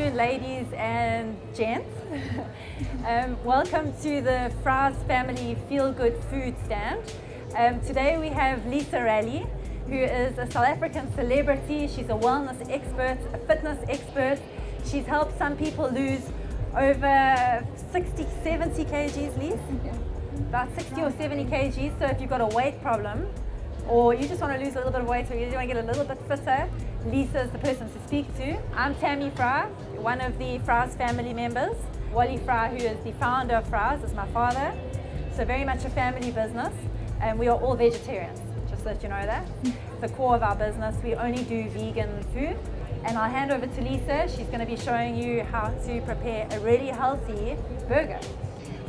afternoon, ladies and gents. Welcome to the Fries Family Feel Good Food Stand. Today we have Lisa Raleigh, who is a South African celebrity. She's a wellness expert, a fitness expert. She's helped some people lose over 60, 70 kgs, Lisa? Yeah. About 60 or 70 kgs. So if you've got a weight problem, or you just want to lose a little bit of weight, or you want to get a little bit fitter, Lisa is the person to speak to. I'm Tammy Fry, one of the Fries family members. Wally Fry, who is the founder of Fries, is my father. So very much a family business, and we are all vegetarians, just so that you know that. It's the core of our business. We only do vegan food. And I'll hand over to Lisa. She's going to be showing you how to prepare a really healthy burger.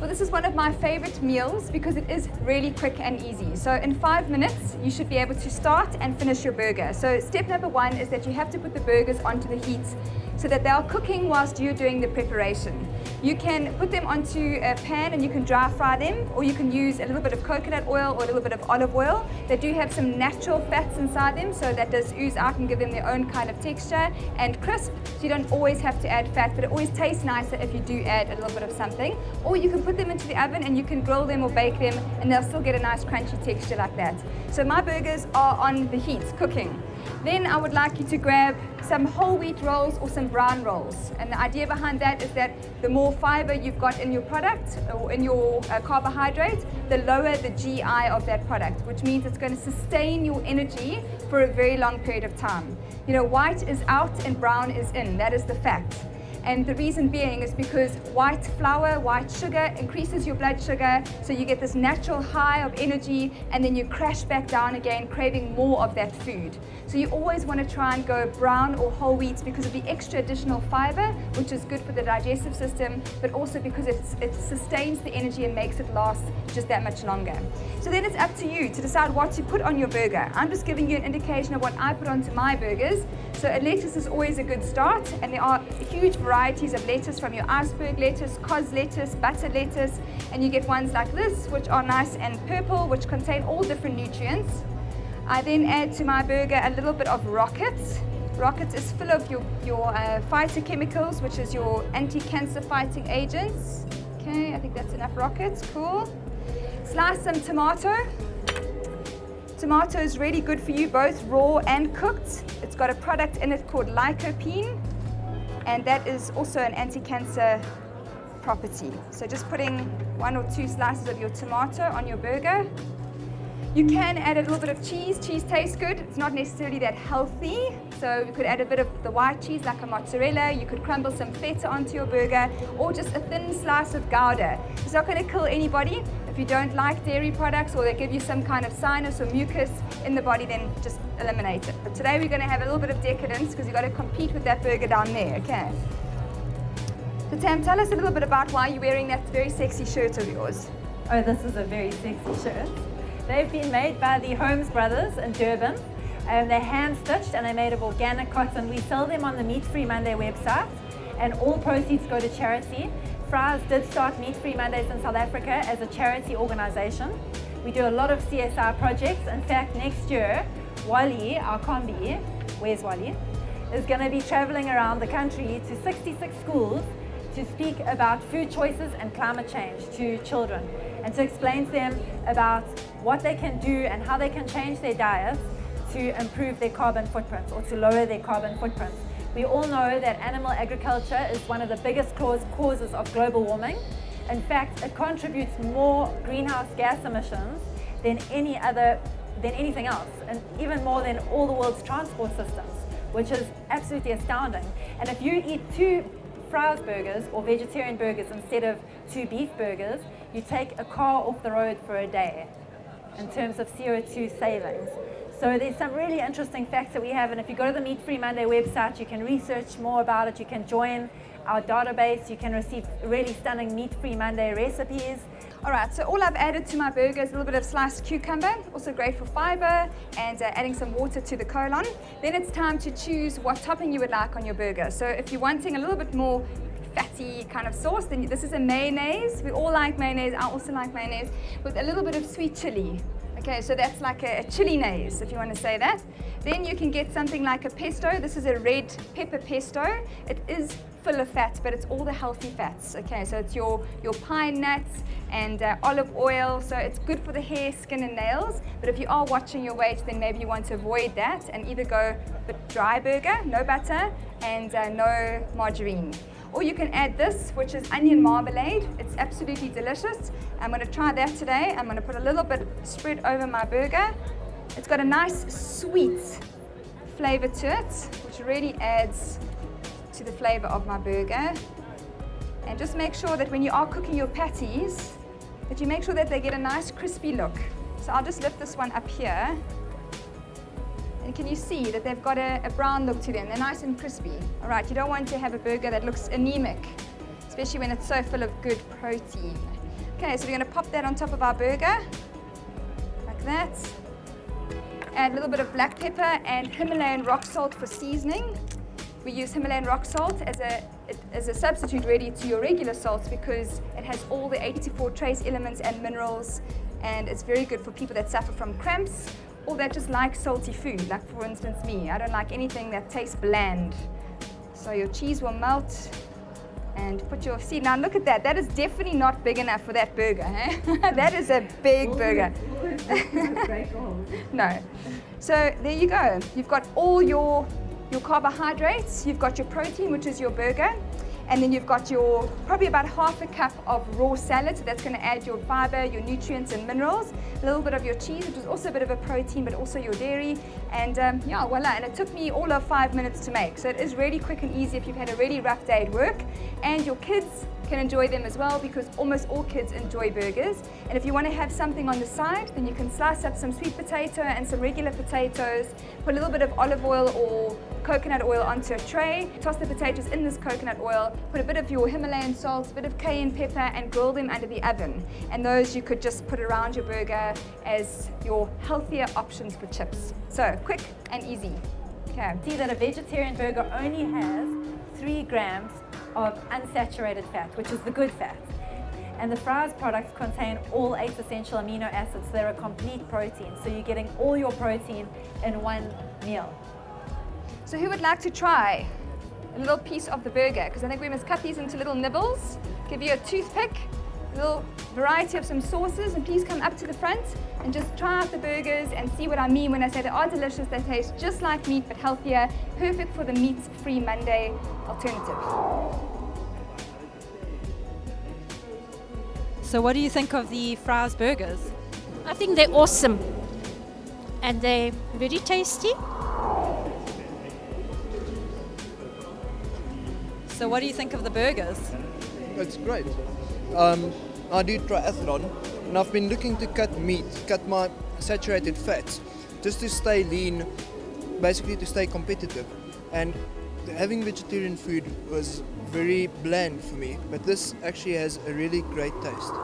Well, this is one of my favorite meals because it is really quick and easy. So in 5 minutes, you should be able to start and finish your burger. So step number 1 is that you have to put the burgers onto the heat so that they are cooking whilst you're doing the preparation. You can put them onto a pan and you can dry fry them, or you can use a little bit of coconut oil or a little bit of olive oil. They do have some natural fats inside them, so that does ooze out and give them their own kind of texture and crisp. So you don't always have to add fat, but it always tastes nicer if you do add a little bit of something. Or you can put them into the oven and you can grill them or bake them, and they'll still get a nice crunchy texture like that. So my burgers are on the heat, cooking. Then I would like you to grab some whole wheat rolls or some brown rolls. And the idea behind that is that the more fiber you've got in your product or in your carbohydrate, the lower the GI of that product, which means it's going to sustain your energy for a very long period of time. You know, white is out and brown is in. That is the fact. And the reason being is because white flour, white sugar increases your blood sugar, so you get this natural high of energy, and then you crash back down again, craving more of that food. So you always want to try and go brown or whole wheat because of the extra additional fiber, which is good for the digestive system, but also because it sustains the energy and makes it last just that much longer. So then it's up to you to decide what to put on your burger. I'm just giving you an indication of what I put onto my burgers. So a lettuce is always a good start, and there are huge varieties of lettuce, from your iceberg lettuce, cos lettuce, butter lettuce, and you get ones like this, which are nice and purple, which contain all different nutrients. I then add to my burger a little bit of rocket. Rocket is full of your phytochemicals, which is your anti-cancer fighting agents. Okay, I think that's enough rockets, cool. Slice some tomato. Tomato is really good for you, both raw and cooked. It's got a product in it called lycopene, and that is also an anti-cancer property. So just putting 1 or 2 slices of your tomato on your burger. You can add a little bit of cheese. Cheese tastes good. It's not necessarily that healthy, so you could add a bit of the white cheese like a mozzarella. You could crumble some feta onto your burger, or just a thin slice of Gouda. It's not going to kill anybody. If you don't like dairy products, or they give you some kind of sinus or mucus in the body, then just eliminate it. But today we're going to have a little bit of decadence because you've got to compete with that burger down there, okay? So Tam, tell us a little bit about why you're wearing that very sexy shirt of yours. Oh, this is a very sexy shirt. They've been made by the Holmes brothers in Durban. They're hand-stitched and they're made of organic cotton. We sell them on the Meat Free Monday website, and all proceeds go to charity. Fries did start Meat Free Mondays in South Africa as a charity organization. We do a lot of CSR projects. In fact, next year, Wally, our combi, where's Wally, is going to be traveling around the country to 66 schools to speak about food choices and climate change to children, and to explain to them about what they can do and how they can change their diets to improve their carbon footprint or to lower their carbon footprint. We all know that animal agriculture is one of the biggest causes of global warming. In fact, it contributes more greenhouse gas emissions than anything else, and even more than all the world's transport systems, which is absolutely astounding. And if you eat 2 Fries burgers or vegetarian burgers instead of 2 beef burgers, you take a car off the road for a day in terms of CO2 savings. So there's some really interesting facts that we have, and if you go to the Meat Free Monday website, you can research more about it. You can join our database. You can receive really stunning Meat Free Monday recipes. All right, so all I've added to my burger is a little bit of sliced cucumber, also great for fiber, and adding some water to the colon. Then it's time to choose what topping you would like on your burger. So if you're wanting a little bit more fatty kind of sauce, then this is a mayonnaise. We all like mayonnaise. I also like mayonnaise with a little bit of sweet chili. Okay, so that's like a chilinaise, if you want to say that. Then you can get something like a pesto. This is a red pepper pesto. It is full of fat, but it's all the healthy fats. Okay, so it's your pine nuts and olive oil, so it's good for the hair, skin and nails. But if you are watching your weight, then maybe you want to avoid that and either go a bit dry burger, no butter and no margarine. Or you can add this, which is onion marmalade. It's absolutely delicious. I'm going to try that today. I'm going to put a little bit spread over my burger. It's got a nice sweet flavor to it, which really adds to the flavor of my burger. And just make sure that when you are cooking your patties, that you make sure that they get a nice crispy look. So I'll just lift this one up here. And can you see that they've got a brown look to them? They're nice and crispy. All right, you don't want to have a burger that looks anemic, especially when it's so full of good protein. Okay, so we're going to pop that on top of our burger, like that. Add a little bit of black pepper and Himalayan rock salt for seasoning. We use Himalayan rock salt as a substitute really to your regular salts because it has all the 84 trace elements and minerals, and it's very good for people that suffer from cramps or that just like salty food, like for instance me. I don't like anything that tastes bland. So your cheese will melt and put your seed. Now look at that, that is definitely not big enough for that burger. Eh? That is a big burger. No. So there you go. You've got all your carbohydrates, you've got your protein, which is your burger, and then you've got your probably about half a cup of raw salad, so that's going to add your fiber, your nutrients and minerals, a little bit of your cheese, which is also a bit of a protein, but also your dairy, and yeah, voila. And it took me all of 5 minutes to make, so it is really quick and easy if you've had a really rough day at work, and your kids can enjoy them as well because almost all kids enjoy burgers. And if you want to have something on the side, then you can slice up some sweet potato and some regular potatoes, put a little bit of olive oil or coconut oil onto a tray, toss the potatoes in this coconut oil, put a bit of your Himalayan salt, a bit of cayenne pepper and grill them under the oven. And those you could just put around your burger as your healthier options for chips. So quick and easy. Okay. See that a vegetarian burger only has 3 grams of unsaturated fat, which is the good fat. And the Fry's products contain all 8 essential amino acids. They're a complete protein, so you're getting all your protein in one meal. So who would like to try a little piece of the burger? Because I think we must cut these into little nibbles. Give you a toothpick, a little variety of some sauces, and please come up to the front and just try out the burgers and see what I mean when I say they are delicious. They taste just like meat but healthier, perfect for the meat-free Monday alternative. So what do you think of the Fry's burgers? I think they're awesome and they're very tasty. So what do you think of the burgers? It's great. I do triathlon and I've been looking to cut meat, cut my saturated fats, just to stay lean, basically to stay competitive. And having vegetarian food was very bland for me, but this actually has a really great taste.